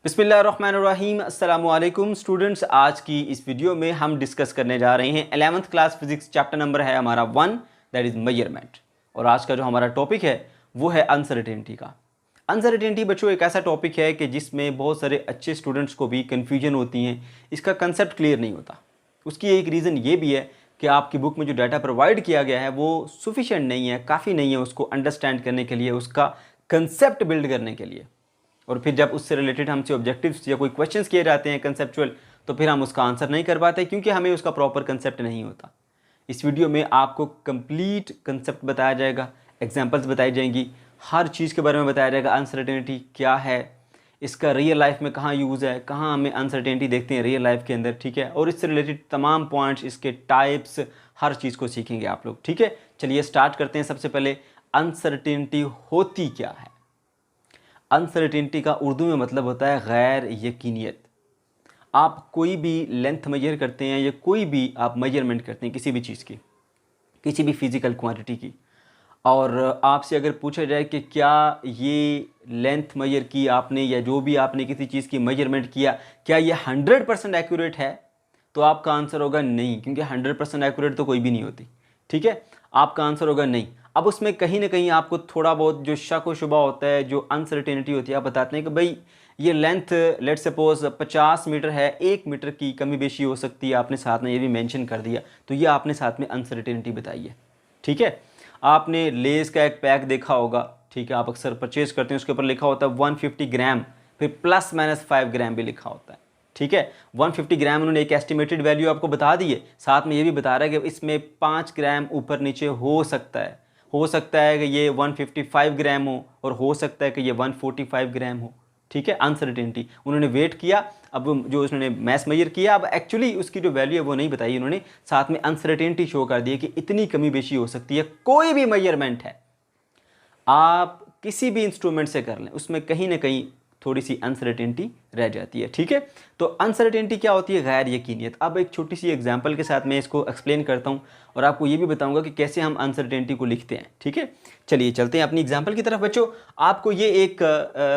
बिस्मिल्लाहिर्रहमानिर्रहीम अस्सलामुअलैकुम स्टूडेंट्स। आज की इस वीडियो में हम डिस्कस करने जा रहे हैं 11th class physics chapter number है हमारा 1, दैट इज़ मेजरमेंट। और आज का जो हमारा टॉपिक है वो है अनसर्टेनिटी का। अनसर्टेनिटी बच्चों एक ऐसा टॉपिक है कि जिसमें बहुत सारे अच्छे स्टूडेंट्स को भी कन्फ्यूजन होती हैं, इसका कंसेप्ट क्लियर नहीं होता। उसकी एक रीज़न ये भी है कि आपकी बुक में जो डाटा प्रोवाइड किया गया है वो सफिशेंट नहीं है, काफ़ी नहीं है उसको अंडरस्टैंड करने के लिए, उसका कंसेप्ट बिल्ड करने के लिए। और फिर जब उससे रिलेटेड हमसे ऑब्जेक्टिव्स या कोई क्वेश्चंस किए जाते हैं कंसेप्चुअल, तो फिर हम उसका आंसर नहीं कर पाते क्योंकि हमें उसका प्रॉपर कंसेप्ट नहीं होता। इस वीडियो में आपको कंप्लीट कंसेप्ट बताया जाएगा, एग्जांपल्स बताई जाएंगी, हर चीज़ के बारे में बताया जाएगा। अनसर्टेनिटी क्या है, इसका रियल लाइफ में कहाँ यूज़ है, कहाँ हमें अनसर्टेनिटी देखते हैं रियल लाइफ के अंदर, ठीक है। और इससे रिलेटेड तमाम पॉइंट्स, इसके टाइप्स, हर चीज़ को सीखेंगे आप लोग, ठीक है। चलिए स्टार्ट करते हैं। सबसे पहले अनसर्टेनिटी होती क्या है। अनसर्टेनिटी का उर्दू में मतलब होता है गैर यकीनियत। आप कोई भी लेंथ मेजर करते हैं या कोई भी आप मेजरमेंट करते हैं किसी भी चीज़ की, किसी भी फिज़िकल क्वांटिटी की, और आपसे अगर पूछा जाए कि क्या ये लेंथ मेजर की आपने या जो भी आपने किसी चीज़ की मेजरमेंट किया, क्या ये 100% एक्यूरेट है, तो आपका आंसर होगा नहीं, क्योंकि 100% एक्यूरेट तो कोई भी नहीं होती, ठीक है। आपका आंसर होगा नहीं। अब उसमें कहीं ना कहीं आपको थोड़ा बहुत जो शक व शुबा होता है, जो अनसर्टेनिटी होती है, आप बताते हैं कि भाई ये लेंथ लेट सपोज 50 मीटर है, 1 मीटर की कमी बेशी हो सकती है, आपने साथ में ये भी मेंशन कर दिया, तो ये आपने साथ में अनसर्टेनिटी बताई है, ठीक है। आपने लेस का एक पैक देखा होगा, ठीक है, आप अक्सर परचेज करते हैं, उसके ऊपर लिखा होता है 150 ग्राम, फिर ±5 ग्राम भी लिखा होता है, ठीक है। 150 ग्राम उन्होंने एक एस्टिमेटेड वैल्यू आपको बता दी है, साथ में ये भी बता रहा है कि इसमें 5 ग्राम ऊपर नीचे हो सकता है कि ये 155 ग्राम हो, और हो सकता है कि ये 145 ग्राम हो, ठीक है। अनसर्टेनिटी उन्होंने वेट किया, अब जो उसने मैस मेजर किया, अब एक्चुअली उसकी जो वैल्यू है वो नहीं बताई उन्होंने, साथ में अनसर्टेनिटी शो कर दी है कि इतनी कमी बेशी हो सकती है। कोई भी मेजरमेंट है आप किसी भी इंस्ट्रूमेंट से कर लें, उसमें कहीं ना कहीं थोड़ी सी अनसर्टेनिटी रह जाती है, ठीक है। तो अनसर्टेनिटी क्या होती है, गैर यकीनियत। अब एक छोटी सी एग्जांपल के साथ मैं इसको एक्सप्लेन करता हूँ और आपको ये भी बताऊंगा कि कैसे हम अनसर्टेनिटी को लिखते हैं, ठीक है। चलिए चलते हैं अपनी एग्जांपल की तरफ। बच्चों आपको ये एक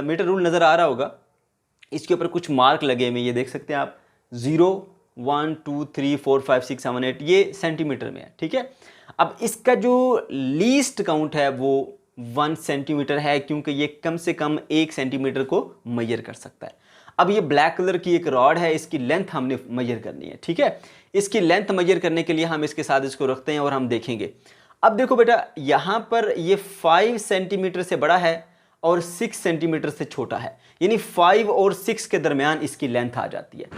मीटर रूल नज़र आ रहा होगा, इसके ऊपर कुछ मार्क लगे हुए, ये देख सकते हैं आप, 0 1 2 3 4 5 6 7 8, ये सेंटीमीटर में है, ठीक है। अब इसका जो लीस्ट काउंट है वो 1 सेंटीमीटर है, क्योंकि ये कम से कम 1 सेंटीमीटर को मेजर कर सकता है। अब ये ब्लैक कलर की एक रॉड है, इसकी लेंथ हमने मेजर करनी है, ठीक है। इसकी लेंथ मेजर करने के लिए हम इसके साथ इसको रखते हैं और हम देखेंगे। अब देखो बेटा, यहां पर ये 5 सेंटीमीटर से बड़ा है और 6 सेंटीमीटर से छोटा है, यानी 5 और 6 के दरमियान इसकी लेंथ आ जाती है।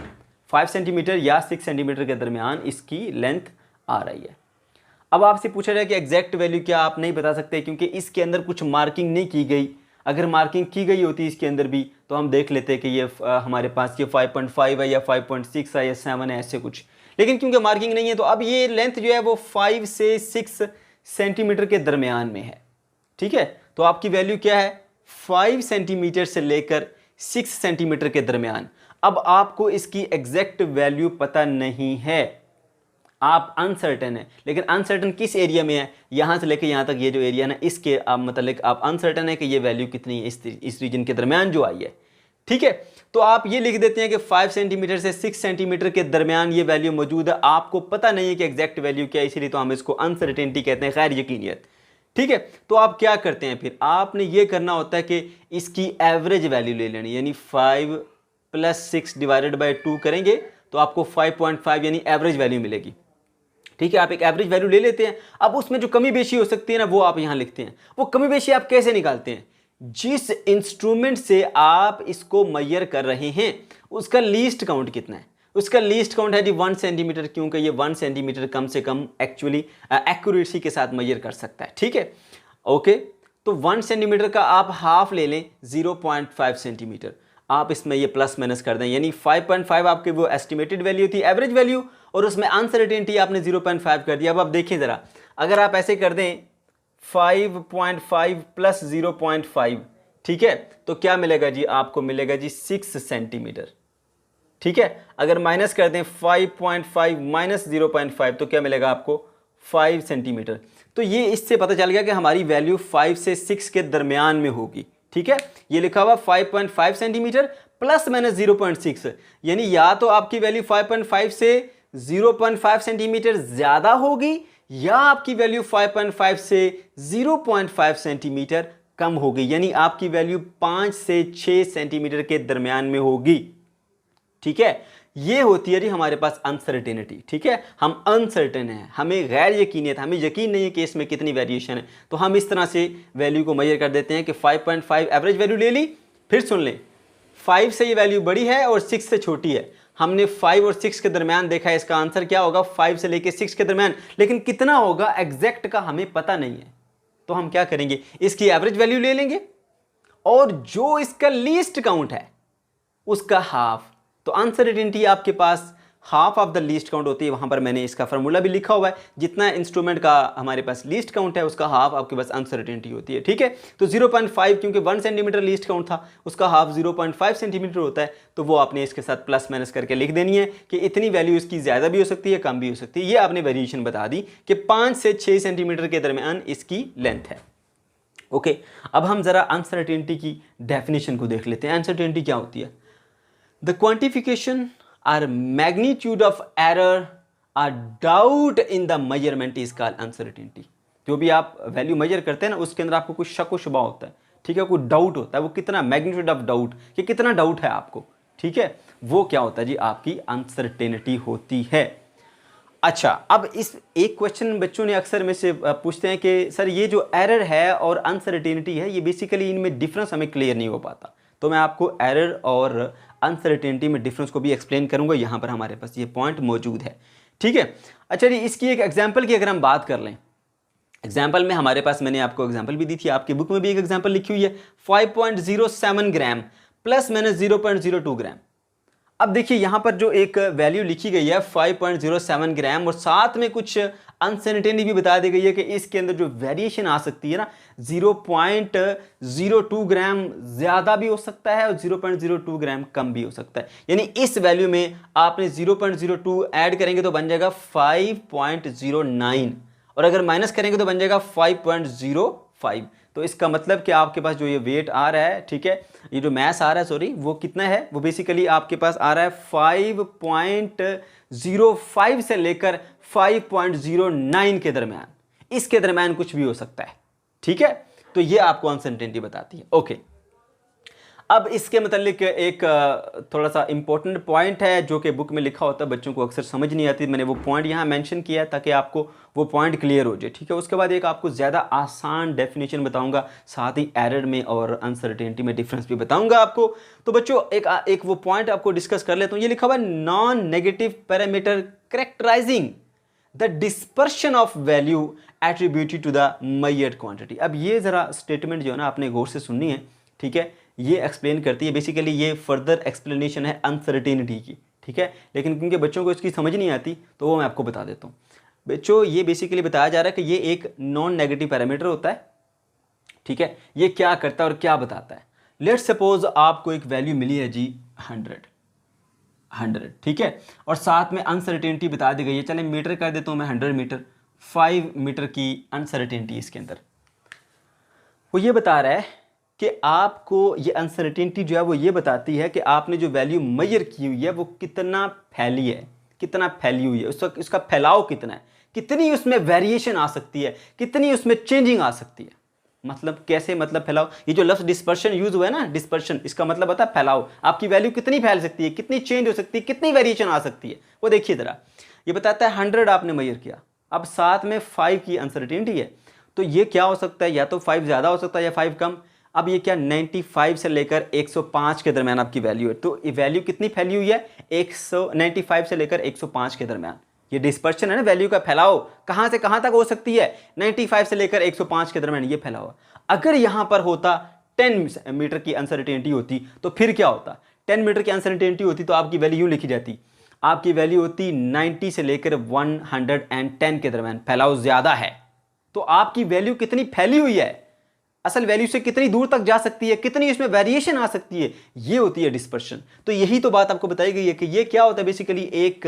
5 सेंटीमीटर या 6 सेंटीमीटर के दरमियान इसकी लेंथ आ रही है। अब आपसे पूछा जाए कि एग्जैक्ट वैल्यू क्या, आप नहीं बता सकते क्योंकि इसके अंदर कुछ मार्किंग नहीं की गई। अगर मार्किंग की गई होती इसके अंदर भी तो हम देख लेते कि ये हमारे पास ये 5.5 है या 5.6 है या 7 है, ऐसे कुछ। लेकिन क्योंकि मार्किंग नहीं है तो अब ये लेंथ जो है वो 5 से 6 सेंटीमीटर के दरमियान में है, ठीक है। तो आपकी वैल्यू क्या है, 5 सेंटीमीटर से लेकर 6 सेंटीमीटर के दरमियान। अब आपको इसकी एग्जैक्ट वैल्यू पता नहीं है, आप अनसर्टेन है, लेकिन अनसर्टेन किस एरिया में है, यहां से लेकर यहां तक ये जो एरिया ना, इसके आप मतलब आप अनसर्टेन है कि ये वैल्यू कितनी है इस रीजन के दरमियान जो आई है, ठीक है। तो आप ये लिख देते हैं कि 5 सेंटीमीटर से 6 सेंटीमीटर के दरमियान ये वैल्यू मौजूद है, आपको पता नहीं है कि एग्जैक्ट वैल्यू क्या है, इसीलिए तो हम इसको अनसर्टेनिटी कहते हैं, गैर यकीनियत, ठीक है। तो आप क्या करते हैं, फिर आपने ये करना होता है कि इसकी एवरेज वैल्यू ले लेनी, यानी 5 + 6 डिवाइडेड बाई 2 करेंगे तो आपको 5.5 यानी एवरेज वैल्यू मिलेगी, ठीक है। आप एक एवरेज वैल्यू ले लेते हैं। अब उसमें जो कमी बेशी हो सकती है ना, वो आप यहां लिखते हैं। वो कमी बेशी आप कैसे निकालते हैं, जिस इंस्ट्रूमेंट से आप इसको मेजर कर रहे हैं उसका लीस्ट काउंट कितना है। उसका लीस्ट काउंट है जी 1 सेंटीमीटर, क्योंकि ये 1 सेंटीमीटर कम से कम एक्चुअली एक्यूरेसी के साथ मेजर कर सकता है, ठीक है। ओके, तो 1 सेंटीमीटर का आप हाफ ले लें, 0.5 सेंटीमीटर। आप इसमें ये प्लस माइनस कर दें, यानी 5.5 आपकी वो एस्टिमेटेड वैल्यू थी, एवरेज वैल्यू, और उसमें अनसर्टेनिटी आपने 0.5 कर दिया। अब आप देखिए ज़रा, अगर आप ऐसे कर दें 5.5 + 0.5, ठीक है, तो क्या मिलेगा जी, आपको मिलेगा जी 6 सेंटीमीटर, ठीक है। अगर माइनस कर दें 5.5 - 0.5 तो क्या मिलेगा आपको, 5 सेंटीमीटर। तो ये इससे पता चल गया कि हमारी वैल्यू 5 से 6 के दरमियान में होगी, ठीक है, ये लिखा हुआ 5.5 सेंटीमीटर प्लस माइनस 0.6, यानी या तो आपकी वैल्यू 5.5 से 0.5 सेंटीमीटर ज्यादा होगी या आपकी वैल्यू 5.5 से 0.5 सेंटीमीटर कम होगी, यानी आपकी वैल्यू 5 से 6 सेंटीमीटर के दरमियान में होगी। ठीक है, ये होती है जी हमारे पास अनसर्टेनिटी। ठीक है, हम अनसर्टेन हैं, हमें गैर यकीनियत, हमें यकीन नहीं है कि इसमें कितनी वेरिएशन है, तो हम इस तरह से वैल्यू को मेजर कर देते हैं कि 5.5 एवरेज वैल्यू ले ली। फिर सुन लें, 5 से ये वैल्यू बड़ी है और 6 से छोटी है। हमने 5 और 6 के दरमियान देखा है, इसका आंसर क्या होगा 5 से लेकर 6 के दरमियान, लेकिन कितना होगा एग्जैक्ट का हमें पता नहीं है। तो हम क्या करेंगे, इसकी एवरेज वैल्यू ले लेंगे और जो इसका लीस्ट काउंट है उसका हाफ। तो अनसर्टेनिटी आपके पास half of the least count होती है। वहां पर मैंने इसका फार्मूला भी लिखा हुआ है, जितना इंस्ट्रूमेंट का हमारे पास लीस्ट काउंट है उसका हाफ आपके पास अनसर्टेनिटी होती है। ठीक है, तो 0.5 क्योंकि 1 सेंटीमीटर लीस्ट काउंट था, उसका हाफ 0.5 सेंटीमीटर होता है, तो वो आपने इसके साथ प्लस माइनस करके लिख देनी है कि इतनी वैल्यू इसकी ज़्यादा भी हो सकती है, कम भी हो सकती है। ये आपने वेरिएशन बता दी कि 5 से 6 सेंटीमीटर के दरमियान इसकी लेंथ है। ओके, अब हम जरा अनसर्टेनिटी की डेफिनेशन को देख लेते हैं। अनसर्टेनिटी क्या होती है? The quantification or magnitude of error or doubt in the measurement is called uncertainty। जो भी आप वैल्यू मेजर करते हैं ना, उसके अंदर आपको कुछ शक व शुबा होता है। ठीक है, कोई डाउट होता है, वो कितना मैग्नीट्यूड ऑफ डाउट, कि कितना डाउट है आपको। ठीक है, वो क्या होता है जी, आपकी अनसर्टेनिटी होती है। अच्छा, अब इस एक क्वेश्चन बच्चों ने अक्सर में से पूछते हैं कि सर ये जो एरर है और अनसर्टेनिटी है, ये बेसिकली इनमें डिफरेंस हमें क्लियर नहीं हो पाता। तो मैं आपको एरर और अनसर्टेनिटी में डिफरेंस को भी एक्सप्लेन करूंगा, यहाँ पर हमारे पास ये पॉइंट मौजूद है। ठीक है, अच्छा जी, इसकी एक एग्जांपल की अगर हम बात कर लें, एग्जांपल में हमारे पास मैंने आपको एग्जांपल भी दी थी, आपकी बुक में भी एक एग्जांपल लिखी हुई है, 5.07 ग्राम प्लस माइनस 0.02 ग्राम। अब देखिए यहाँ पर जो एक वैल्यू लिखी गई है 5.07 ग्राम और साथ में कुछ अनसर्टेनिटी भी बता दी गई है कि इसके अंदर जो वेरिएशन आ सकती है ना, 0.02 ग्राम ज़्यादा भी हो सकता है और 0.02 ग्राम कम भी हो सकता है। यानी इस वैल्यू में आपने 0.02 ऐड करेंगे तो बन जाएगा 5.09 और अगर माइनस करेंगे तो बन जाएगा 5.05। तो इसका मतलब कि आपके पास जो ये वेट आ रहा है, ठीक है, ये जो मैस आ रहा है, सॉरी, वो कितना है, वो बेसिकली आपके पास आ रहा है 5.05 से लेकर 5.09 के दरमियान। इसके दरमियान कुछ भी हो सकता है। ठीक है, तो ये आपको अनसर्टेनिटी बताती है। ओके, अब इसके मतलब एक थोड़ा सा इंपॉर्टेंट पॉइंट है जो कि बुक में लिखा होता है, बच्चों को अक्सर समझ नहीं आती, मैंने वो पॉइंट यहाँ मेंशन किया है ताकि आपको वो पॉइंट क्लियर हो जाए। ठीक है, उसके बाद एक आपको ज़्यादा आसान डेफिनेशन बताऊंगा, साथ ही एरर में और अनसर्टेनिटी में डिफरेंस भी बताऊंगा आपको। तो बच्चों एक वो पॉइंट आपको डिस्कस कर लेता हूँ। ये लिखा हुआ है non negative parameter characterizing the dispersion of value attributed to the measured quantity. अब ये ज़रा स्टेटमेंट जो है ना आपने गौर से सुननी है। ठीक है, ये एक्सप्लेन करती है, बेसिकली ये फर्दर एक्सप्लेनेशन है अनसर्टेनिटी की। ठीक है, लेकिन क्योंकि बच्चों को इसकी समझ नहीं आती तो वो मैं आपको बता देता हूँ। बच्चों, ये बेसिकली बताया जा रहा है कि ये एक नॉन नेगेटिव पैरामीटर होता है। ठीक है, ये क्या करता है और क्या बताता है। लेट्स सपोज आपको एक वैल्यू मिली है जी 100। ठीक है, और साथ में अनसर्टेनिटी बता दी गई है, चले मीटर कर देता हूँ मैं 100 मीटर, 5 मीटर की अनसर्टेनिटी इसके अंदर। वो ये बता रहा है कि आपको ये अनसर्टेनिटी जो है वो ये बताती है कि आपने जो वैल्यू मेजर की हुई है वो कितना फैली है, कितना फैली हुई है, उसका फैलाव कितना है, कितनी उसमें वेरिएशन आ सकती है, कितनी उसमें चेंजिंग आ सकती है। मतलब कैसे, मतलब फैलाव, ये जो लफ्ज़ डिस्पर्शन यूज हुआ है ना, डिस्पर्शन, इसका मतलब होता है फैलाव। आपकी वैल्यू कितनी फैल सकती है, कितनी चेंज हो सकती है, कितनी वेरिएशन आ सकती है, वो देखिए ज़रा। ये बताता है 100 आपने मेजर किया, अब साथ में 5 की अनसर्टेनिटी है, तो ये क्या हो सकता है, या तो 5 ज़्यादा हो सकता है या 5 कम। अब ये क्या 95 से लेकर 105 के दरमियान आपकी वैल्यू है, तो ये वैल्यू कितनी फैली हुई है, 195 से लेकर 105 के दरमियान। ये डिस्पर्शन है ना, वैल्यू का फैलाव कहां से कहां तक हो सकती है, 95 से लेकर 105 के दरमियान ये फैलाव। अगर यहां पर होता 10 मीटर की अनसर्टेनिटी होती तो फिर क्या होता, 10 मीटर की अनसर्टेनिटी होती तो आपकी वैल्यू लिखी जाती, आपकी वैल्यू होती 90 से लेकर 110 के दरमियान, फैलाव ज्यादा है। तो आपकी वैल्यू कितनी फैली हुई है, असल वैल्यू से कितनी दूर तक जा सकती है, कितनी इसमें वेरिएशन आ सकती है, ये होती है डिस्पर्शन। तो यही तो बात आपको बताई गई है कि ये क्या होता है, बेसिकली एक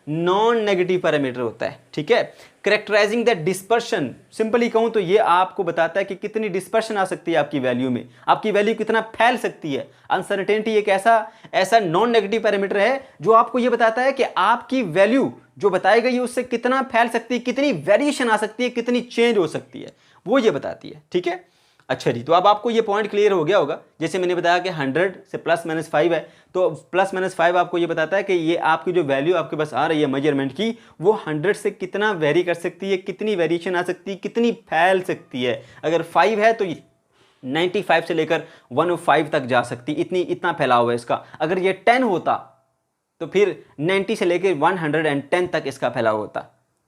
नॉन नेगेटिव पैरामीटर होता है, ठीक है। करेक्टराइजिंग द डिस्पर्शन, सिंपली कहूं तो ये आपको बताता है कि कितनी डिस्पर्शन आ सकती है आपकी वैल्यू में, आपकी वैल्यू कितना फैल सकती है। अनसर्टेनिटी एक ऐसा नॉन नेगेटिव पैरामीटर है जो आपको ये बताता है कि आपकी वैल्यू जो बताई गई है उससे कितना फैल सकती है, कितनी वेरिएशन आ सकती है, कितनी चेंज हो सकती है, वो ये बताती है, ठीक है। अच्छा जी, तो अब आपको ये पॉइंट क्लियर हो गया होगा। जैसे मैंने बताया कि 100 से ±5 है, तो ±5 आपको ये बताता है कि ये आपकी जो वैल्यू आपके पास आ रही है मेजरमेंट की, वो 100 से कितना वेरी कर सकती है, कितनी वेरिएशन आ सकती है, कितनी फैल सकती है। अगर 5 है तो 95 से लेकर 105 तक जा सकती, इतना फैलाव है इसका। अगर ये 10 होता तो फिर 90 से लेकर 110 तक इसका फैलाव होता,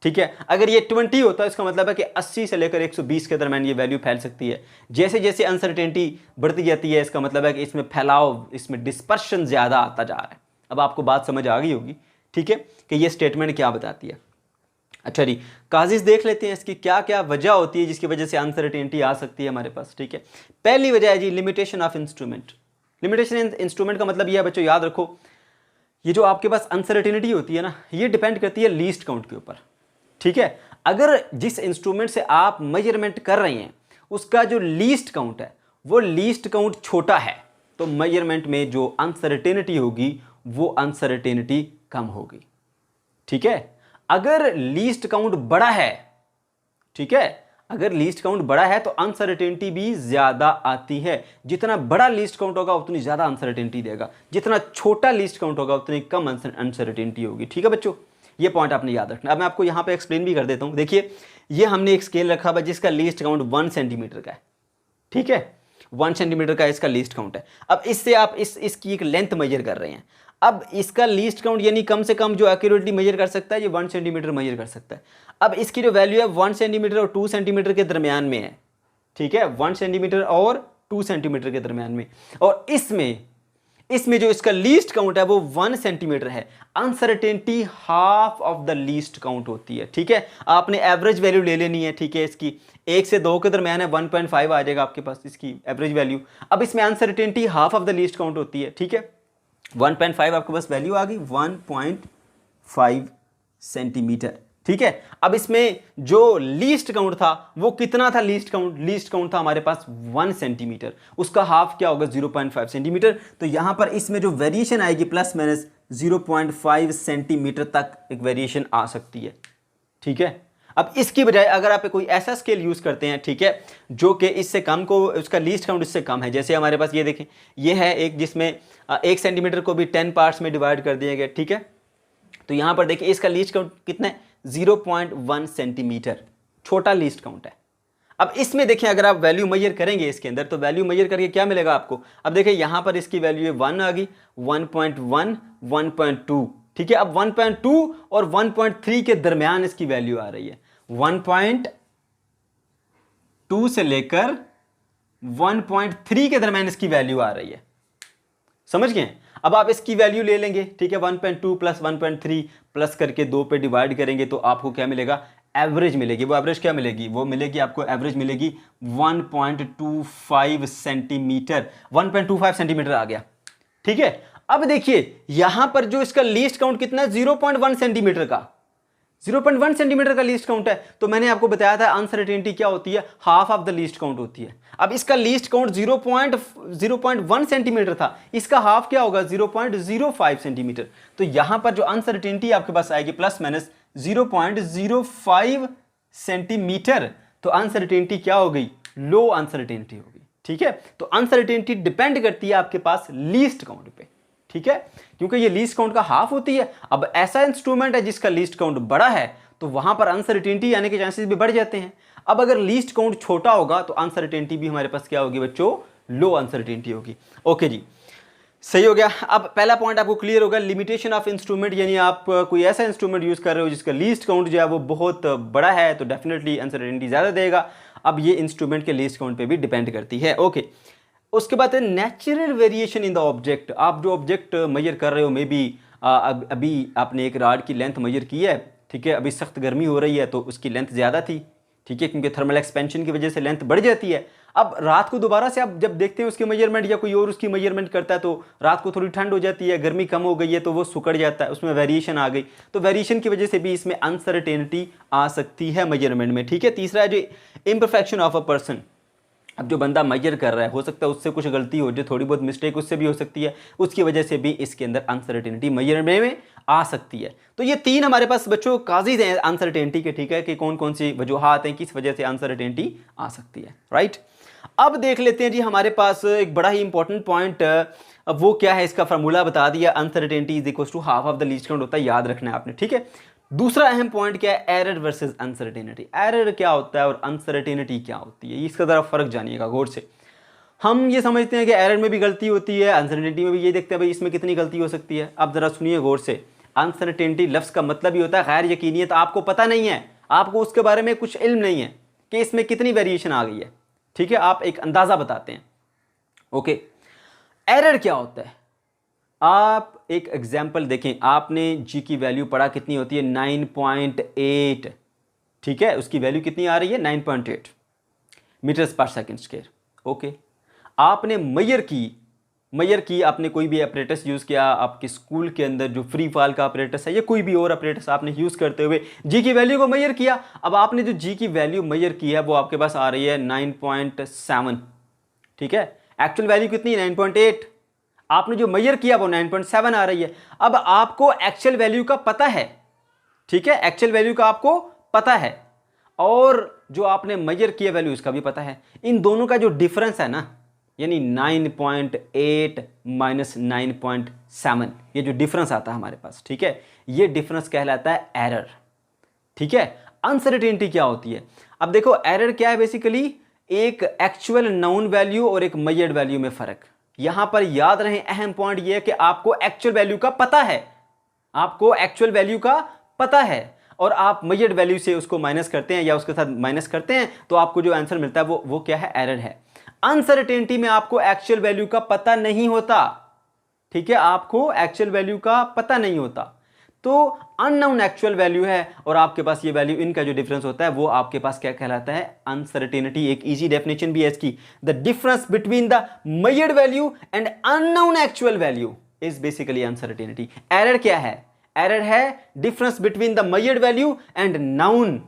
ठीक है। अगर ये 20 होता है इसका मतलब है कि 80 से लेकर 120 के दरमियान ये वैल्यू फैल सकती है। जैसे जैसे अनसर्टेनिटी बढ़ती जाती है इसका मतलब है कि इसमें फैलाव, इसमें डिस्पर्शन ज़्यादा आता जा रहा है। अब आपको बात समझ आ गई होगी, ठीक है, कि ये स्टेटमेंट क्या बताती है। अच्छा जी, काजिज देख लेते हैं इसकी क्या क्या वजह होती है जिसकी वजह से अनसर्टेनिटी आ सकती है हमारे पास, ठीक है। पहली वजह है जी limitation of instrument. Limitation instrument का मतलब यह है बच्चों, याद रखो, ये जो आपके पास अनसर्टेनिटी होती है ना, ये डिपेंड करती है लीस्ट काउंट के ऊपर, ठीक है। अगर जिस इंस्ट्रूमेंट से आप मेजरमेंट कर रहे हैं उसका जो लीस्ट काउंट है वो लीस्ट काउंट छोटा है, तो मेजरमेंट में जो अनसर्टेनिटी होगी वो अनसर्टेनिटी कम होगी, ठीक है। अगर लीस्ट काउंट बड़ा है, ठीक है, अगर लीस्ट काउंट बड़ा है तो अनसर्टेनिटी भी ज्यादा आती है। जितना बड़ा लीस्ट काउंट होगा उतनी ज्यादा अनसर्टेनिटी देगा, जितना छोटा लीस्ट काउंट होगा उतनी कम अनसर्टेनिटी होगी, ठीक है बच्चों। ये पॉइंट आपने याद रखना। अब मैं आपको यहाँ पे एक्सप्लेन भी कर देता हूँ। देखिए, ये हमने एक स्केल रखा हुआ जिसका लीस्ट काउंट 1 सेंटीमीटर का है, ठीक है, 1 सेंटीमीटर का इसका लीस्ट काउंट है। अब इससे आप इसकी एक लेंथ मेजर कर रहे हैं। अब इसका लीस्ट काउंट यानी कम से कम जो एक्यूरेटली मेजर कर सकता है ये 1 सेंटीमीटर मेजर कर सकता है। अब इसकी जो वैल्यू है 1 सेंटीमीटर और 2 सेंटीमीटर के दरमियान में है, ठीक है, 1 सेंटीमीटर और 2 सेंटीमीटर के दरमियान में। और इसमें जो इसका लीस्ट काउंट है वो 1 सेंटीमीटर है। Uncertainty half of the least count होती है, ठीक है। आपने एवरेज वैल्यू ले लेनी है, ठीक है, इसकी 1 से 2 के दरमियान है, 1.5 आ जाएगा आपके पास इसकी एवरेज वैल्यू। अब इसमें uncertainty half of the least count होती है, ठीक है। 1.5 आपके पास वैल्यू आ गई, 1.5 सेंटीमीटर, ठीक है। अब इसमें जो लीस्ट काउंट था वो कितना था, लीस्ट काउंट था हमारे पास 1 सेंटीमीटर, उसका हाफ क्या होगा 0.5 सेंटीमीटर। तो यहां पर इसमें जो वेरिएशन आएगी प्लस माइनस 0.5 सेंटीमीटर तक एक वेरिएशन आ सकती है, ठीक है। अब इसकी बजाय अगर आप कोई ऐसा स्केल यूज करते हैं, ठीक है, जो कि इससे कम को, उसका लीस्ट काउंट इससे कम है, जैसे हमारे पास ये देखें, ये है एक जिसमें 1 सेंटीमीटर को भी 10 पार्ट्स में डिवाइड कर दिया गया, ठीक है। तो यहां पर देखिए इसका लीस्ट काउंट कितना है, 0.1 सेंटीमीटर, छोटा लीस्ट काउंट है। अब इसमें देखें अगर आप वैल्यू मेजर करेंगे इसके अंदर, तो वैल्यू मेजर करके क्या मिलेगा आपको। अब देखिए यहां पर इसकी वैल्यू 1 आ गई, 1.1, 1.2, ठीक है। अब 1.2 और 1.3 के दरमियान इसकी वैल्यू आ रही है, 1.2 से लेकर 1.3 के दरमियान इसकी वैल्यू आ रही है, समझ गए। अब आप इसकी वैल्यू ले लेंगे, ठीक है, 1.2 प्लस 1.3 प्लस करके 2 पे डिवाइड करेंगे तो आपको क्या मिलेगा, एवरेज मिलेगी। वो एवरेज क्या मिलेगी, वो मिलेगी आपको एवरेज मिलेगी 1.25 सेंटीमीटर, 1.25 सेंटीमीटर आ गया, ठीक है। अब देखिए यहां पर जो इसका लीस्ट काउंट कितना है, 0.1 सेंटीमीटर का, 0.1 सेंटीमीटर का लीस्ट काउंट है। तो मैंने आपको बताया था अनसर्टेनिटी क्या होती है, half of the least count होती है। अब इसका लीस्ट काउंट 0.1 सेंटीमीटर था, इसका हाफ क्या होगा 0.05 सेंटीमीटर। तो यहां पर जो अनसर्टेनिटी आपके पास आएगी प्लस माइनस 0.05 सेंटीमीटर, तो अनसर्टेनिटी क्या हो गई, लो अनसर्टेनिटी होगी, ठीक है। तो अनसर्टेनिटी डिपेंड करती है आपके पास लीस्ट काउंट पे, ठीक है, क्योंकि ये लीस्ट काउंट का हाफ होती है। अब ऐसा इंस्ट्रूमेंट है जिसका लीस्ट काउंट बड़ा है तो वहां पर अनसर्टेनिटी आने के चांसेस भी बढ़ जाते हैं। अब अगर लीस्ट काउंट छोटा होगा तो अनसर्टेनिटी भी हमारे पास क्या होगी बच्चों, लो अनसर्टेनिटी होगी। ओके जी, सही हो गया। अब पहला पॉइंट आपको क्लियर होगा, लिमिटेशन ऑफ इंस्ट्रूमेंट, यानी आप कोई ऐसा इंस्ट्रूमेंट यूज कर रहे हो जिसका लीस्ट काउंट जो है वो बहुत बड़ा है तो डेफिनेटली अनसर्टेनिटी ज्यादा देगा। अब ये इंस्ट्रूमेंट के लीस्ट काउंट पे भी डिपेंड करती है, ओके। उसके बाद है natural variation in the object. आप जो ऑब्जेक्ट मेजर कर रहे हो, मे बी अभी आपने एक राड की लेंथ मेजर की है, ठीक है, अभी सख्त गर्मी हो रही है तो उसकी लेंथ ज़्यादा थी, ठीक है, क्योंकि थर्मल एक्सपेंशन की वजह से लेंथ बढ़ जाती है। अब रात को दोबारा से आप जब देखते हैं उसकी मेजरमेंट या कोई और उसकी मेजरमेंट करता है तो रात को थोड़ी ठंड हो जाती है, गर्मी कम हो गई है तो वो सिकुड़ जाता है, उसमें वेरिएशन आ गई। तो वेरिएशन की वजह से भी इसमें अनसर्टेनिटी आ सकती है मेजरमेंट में। ठीक है, तीसरा है जो इम्परफेक्शन ऑफ अ पर्सन। अब जो बंदा मेजर कर रहा है, हो सकता है उससे कुछ गलती हो, जो थोड़ी बहुत मिस्टेक उससे भी हो सकती है, उसकी वजह से भी इसके अंदर अनसर्टेनिटी मेजरमेंट में आ सकती है। तो ये तीन हमारे पास बच्चों काजेज हैं अनसर्टेनिटी के। ठीक है, कि कौन कौन सी वजूहात हैं, किस वजह से अनसर्टेनिटी आ सकती है। राइट, अब देख लेते हैं जी हमारे पास एक बड़ा ही इंपॉर्टेंट पॉइंट, वो क्या है, इसका फार्मूला बता दिया, uncertainty is equal to half of the least count होता है, याद रखना है आपने। ठीक है, दूसरा अहम पॉइंट क्या है, एरर वर्सेस अनसर्टेनिटी। एरर क्या होता है और अनसर्टेनिटी क्या होती है, इसका जरा फर्क जानिएगा गौर से। हम ये समझते हैं कि एरर में भी गलती होती है, अनसर्टेनिटी में भी, ये देखते हैं भाई इसमें कितनी गलती हो सकती है। अब जरा सुनिए गौर से, अनसर्टेनिटी लफ्ज़ का मतलब ही होता है गैर यकीनियत, आपको पता नहीं है, आपको उसके बारे में कुछ इल्म नहीं है कि इसमें कितनी वेरिएशन आ गई है। ठीक है, आप एक अंदाज़ा बताते हैं। ओके, एरर क्या होता है, आप एक एग्जाम्पल देखें, आपने जी की वैल्यू पढ़ा, कितनी होती है 9.8। ठीक है, उसकी वैल्यू कितनी आ रही है 9.8 मीटर्स पर सेकंड स्क्वायर। ओके, आपने मेजर की आपने कोई भी अपरेटस यूज़ किया, आपके स्कूल के अंदर जो फ्री फॉल का अपरेटस है या कोई भी और अपरेटस आपने यूज़ करते हुए जी की वैल्यू को मेजर किया। अब आपने जो जी की वैल्यू मेजर की है वो आपके पास आ रही है 9.7। ठीक है, एक्चुअल वैल्यू कितनी है 9.8, आपने जो मेजर किया वो 9.7 आ रही है। अब आपको एक्चुअल वैल्यू का पता है। ठीक है, एक्चुअल वैल्यू का आपको पता है और जो आपने मेजर किया वैल्यू उसका भी पता है। इन दोनों का जो डिफरेंस है ना, यानी 9.8 माइनस 9.7, ये जो डिफरेंस आता है हमारे पास, ठीक है, ये डिफरेंस कहलाता है एरर। ठीक है, अनसर्टेनिटी क्या होती है, अब देखो एरर क्या है, बेसिकली एक एक्चुअल नाउन वैल्यू और एक मेजर्ड वैल्यू में फर्क। यहां पर याद रहे अहम पॉइंट ये है कि आपको एक्चुअल वैल्यू का पता है, आपको एक्चुअल वैल्यू का पता है और आप मेजर्ड वैल्यू से उसको माइनस करते हैं या उसके साथ माइनस करते हैं, तो आपको जो आंसर मिलता है वो क्या है, एरर है। अनसर्टेनिटी में आपको एक्चुअल वैल्यू का पता नहीं होता। ठीक है, आपको एक्चुअल वैल्यू का पता नहीं होता, तो अननोन एक्चुअल वैल्यू है और आपके पास ये वैल्यू, इनका जो डिफरेंस होता है वो आपके पास क्या कहलाता है, अनसर्टेनिटी। एक इजी डेफिनेशन भी है इसकी, the difference between the measured value and unknown actual value is basically uncertainty. Error क्या है, एरर है difference between the measured value and noun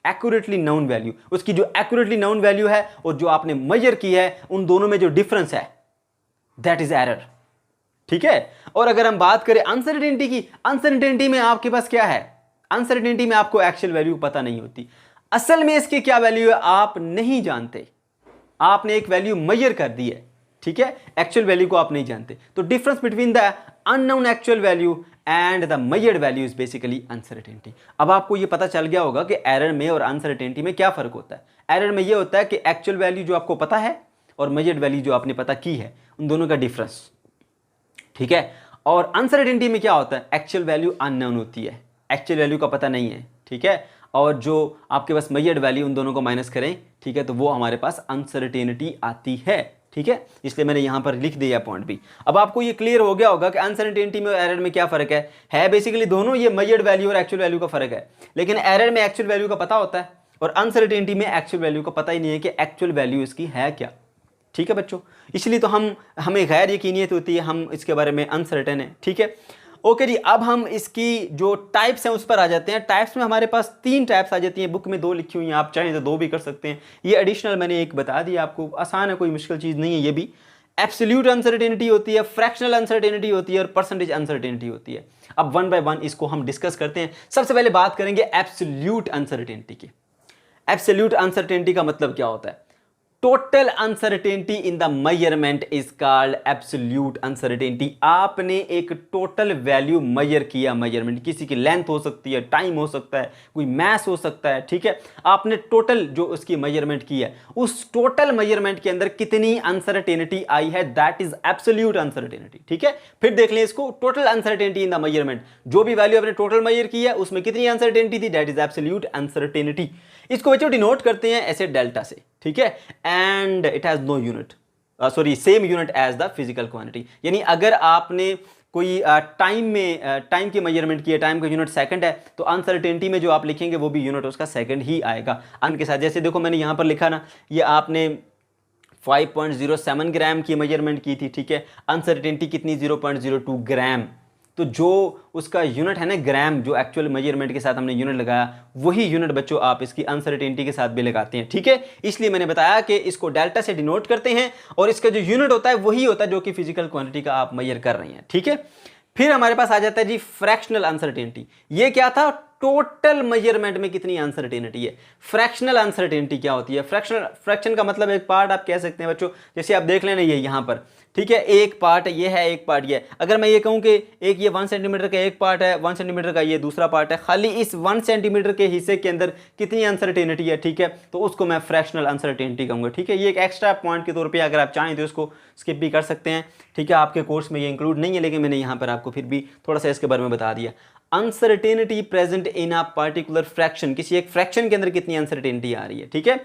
accurately noun value. उसकी जो एक्यूरेटली नाउन वैल्यू है और जो आपने मेजर की है, उन दोनों में जो डिफरेंस है, दैट इज एरर। ठीक है, और अगर हम बात करें अनसर्टेनिटी की, अनसर्टेनिटी में आपके पास क्या है, अनसर्टेनिटी में आपको एक्चुअल वैल्यू पता नहीं होती, असल में इसकी क्या वैल्यू है आप नहीं जानते, आपने एक वैल्यू मेजर कर दी है। ठीक है, एक्चुअल वैल्यू को आप नहीं जानते, तो difference between the unknown actual value and the measured value is basically uncertainty. अब आपको ये पता चल गया होगा कि एरर में और अनसर्टेनिटी में क्या फर्क होता है। एरर में ये होता है कि एक्चुअल वैल्यू जो आपको पता है और मेजर्ड वैल्यू जो आपने पता की है, उन दोनों का डिफरेंस। ठीक है, और अनसर्टेनिटी में क्या होता है, एक्चुअल वैल्यू अननोन होती है, एक्चुअल वैल्यू का पता नहीं है। ठीक है, और जो आपके पास मेजर्ड वैल्यू, उन दोनों को माइनस करें, ठीक है, तो वो हमारे पास अनसर्टेनिटी आती है। ठीक है, इसलिए मैंने यहां पर लिख दिया पॉइंट भी। अब आपको ये क्लियर हो गया होगा कि अनसर्टेनिटी में और एरर में क्या फर्क है बेसिकली दोनों ये मेजर्ड वैल्यू और एक्चुअल वैल्यू का फर्क है, लेकिन एरर में एक्चुअल वैल्यू का पता होता है और अनसर्टेनिटी में एक्चुअल वैल्यू का पता ही नहीं है कि एक्चुअल वैल्यू इसकी है क्या। ठीक है बच्चों, इसलिए तो हमें गैर यकीनियत होती है, हम इसके बारे में अनसर्टेन है। ठीक है, ओके जी, अब हम इसकी जो टाइप्स हैं उस पर आ जाते हैं। टाइप्स में हमारे पास 3 टाइप्स आ जाती हैं, बुक में 2 लिखी हुई हैं, आप चाहें तो 2 भी कर सकते हैं, ये एडिशनल मैंने एक बता दिया आपको, आसान है, कोई मुश्किल चीज़ नहीं है। ये भी एब्सोल्यूट अनसर्टेनिटी होती है, फ्रैक्शनल अनसर्टेनिटी होती है और परसेंटेज अनसर्टेनिटी होती है। अब वन बाय वन इसको हम डिस्कस करते हैं। सबसे पहले बात करेंगे एब्सोल्यूट अनसर्टेनिटी की। एब्सोल्यूट अनसर्टेनिटी का मतलब क्या होता है, total uncertainty in the measurement is called absolute uncertainty. आपने एक टोटल वैल्यू मेजर किया, मेजरमेंट किसी की लेंथ हो सकती है, टाइम हो सकता है, कोई मैस हो सकता है। ठीक है, आपने टोटल जो उसकी मेजरमेंट की है, उस टोटल मेजरमेंट के अंदर कितनी अनसर्टेनिटी आई है, दैट इज एब्सोल्यूट अनसर्टेनिटी। ठीक है, फिर देख लें इसको, total uncertainty in the measurement, जो भी वैल्यू आपने टोटल मेजर की है उसमें कितनी अनसर्टेनिटी थी, दैट इज एब्सोल्यूट अनसर्टेनिटी। इसको बच्चों डिनोट करते हैं ऐसे डेल्टा से। ठीक है, and it has no unit, same unit as the physical quantity. यानी अगर आपने कोई टाइम की मेजरमेंट की है, टाइम का यूनिट सेकंड है, तो अनसर्टेनिटी में जो आप लिखेंगे वो भी यूनिट उसका सेकंड ही आएगा। अन के साथ, जैसे देखो मैंने यहां पर लिखा ना, ये आपने 5.07 ग्राम की मेजरमेंट की थी, ठीक है। अनसर्टेनिटी कितनी, 0.02 ग्राम। तो जो उसका यूनिट है ना ग्राम, जो एक्चुअल मेजरमेंट के साथ हमने यूनिट लगाया, वही यूनिट बच्चों आप इसकी अनसर्टेनिटी के साथ भी लगाते हैं, ठीक है। इसलिए मैंने बताया कि इसको डेल्टा से डिनोट करते हैं और इसका जो यूनिट होता है वही होता है जो कि फिजिकल क्वांटिटी का आप मेजर कर रहे हैं, ठीक है। फिर हमारे पास आ जाता है जी फ्रैक्शनल अनसर्टेनिटी। ये क्या था, टोटल मेजरमेंट में कितनी अनसर्टेनिटी है। फ्रैक्शनल अनसर्टेनिटी क्या होती है, फ्रैक्शन का मतलब एक पार्ट आप कह सकते हैं बच्चों, जैसे आप देख लेना ये यहां पर, ठीक है, एक पार्ट ये है, एक पार्ट ये है। अगर मैं ये कहूं कि एक ये 1 सेंटीमीटर का एक पार्ट है, 1 सेंटीमीटर का ये दूसरा पार्ट है, खाली इस 1 सेंटीमीटर के हिस्से के अंदर कितनी अनसर्टेनिटी है, ठीक है, तो उसको मैं फ्रैक्शनल अनसर्टेनिटी कहूंगा, ठीक है। ये एक एक्स्ट्रा पॉइंट के तौर पर अगर आप चाहें तो इसको स्किप भी कर सकते हैं, ठीक है। आपके कोर्स में ये इंक्लूड नहीं है, लेकिन मैंने यहाँ पर आपको फिर भी थोड़ा सा इसके बारे में बता दिया। Uncertainty present in a particular fraction, किसी एक फ्रैक्शन के अंदर कितनी अनसर्टेनिटी आ रही है, ठीक है।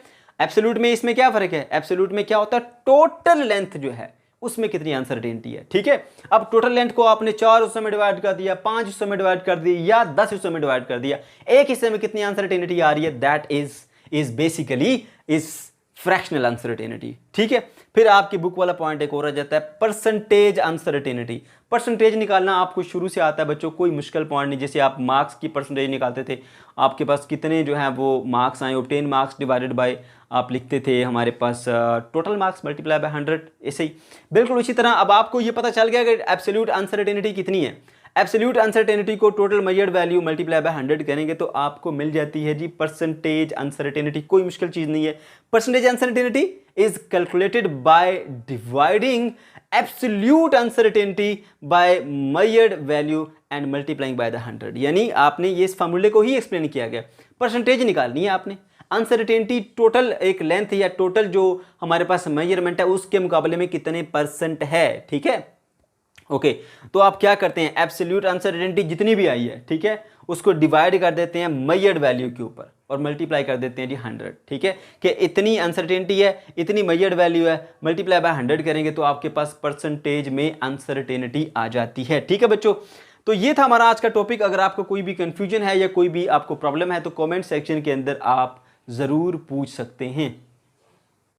एब्सोल्यूट में इसमें क्या फर्क है, एब्सोल्यूट में क्या होता है, टोटल लेंथ जो है उसमें कितनी अनसर्टेनिटी है, ठीक है। अब टोटल लेंथ को आपने 4 हिस्सों में डिवाइड कर दिया, 5 हिस्सों में डिवाइड कर दी या 10 हिस्सों में डिवाइड कर दिया, एक हिस्से में कितनी अनसर्टेनिटी आ रही है, that is basically is fractional uncertainty, ठीक है। फिर आपकी बुक वाला पॉइंट एक और आ जाता है, परसेंटेज अनसर्टेनिटी। परसेंटेज निकालना आपको शुरू से आता है बच्चों, कोई मुश्किल पॉइंट नहीं। जैसे आप मार्क्स की परसेंटेज निकालते थे, आपके पास कितने जो है वो मार्क्स आए, 10 मार्क्स डिवाइडेड बाय आप लिखते थे हमारे पास टोटल मार्क्स मल्टीप्लाई बाय 100, ऐसे ही बिल्कुल उसी तरह अब आपको ये पता चल गया कि एब्सोल्यूट अनसर्टेनिटी कितनी है। एब्सोल्यूट अनसर्टेनिटी को total measured value multiply by 100 करेंगे तो आपको मिल जाती है जी परसेंटेज अनसर्टेनिटी। कोई मुश्किल चीज नहीं है। Percentage uncertainty is calculated by dividing absolute uncertainty bye measured value and multiplying by the 100। यानी आपने ये इस फार्मूले को ही एक्सप्लेन किया गया। परसेंटेज निकालनी है आपने, अनसर्टेनिटी टोटल एक लेंथ या टोटल जो हमारे पास मेजरमेंट है उसके मुकाबले में कितने परसेंट है, ठीक है। ओके तो आप क्या करते हैं, एब्सोल्यूट अनसर्टेनिटी जितनी भी आई है, ठीक है, उसको डिवाइड कर देते हैं मेजर्ड वैल्यू के ऊपर और मल्टीप्लाई कर देते हैं जी 100, ठीक है, कि इतनी अनसर्टेनिटी है, इतनी मेजर्ड वैल्यू है, मल्टीप्लाई बाय 100 करेंगे तो आपके पास परसेंटेज में अनसर्टेनिटी आ जाती है, ठीक है बच्चों। तो ये था हमारा आज का टॉपिक। अगर आपको कोई भी कंफ्यूजन है या कोई भी आपको प्रॉब्लम है तो कमेंट सेक्शन के अंदर आप ज़रूर पूछ सकते हैं।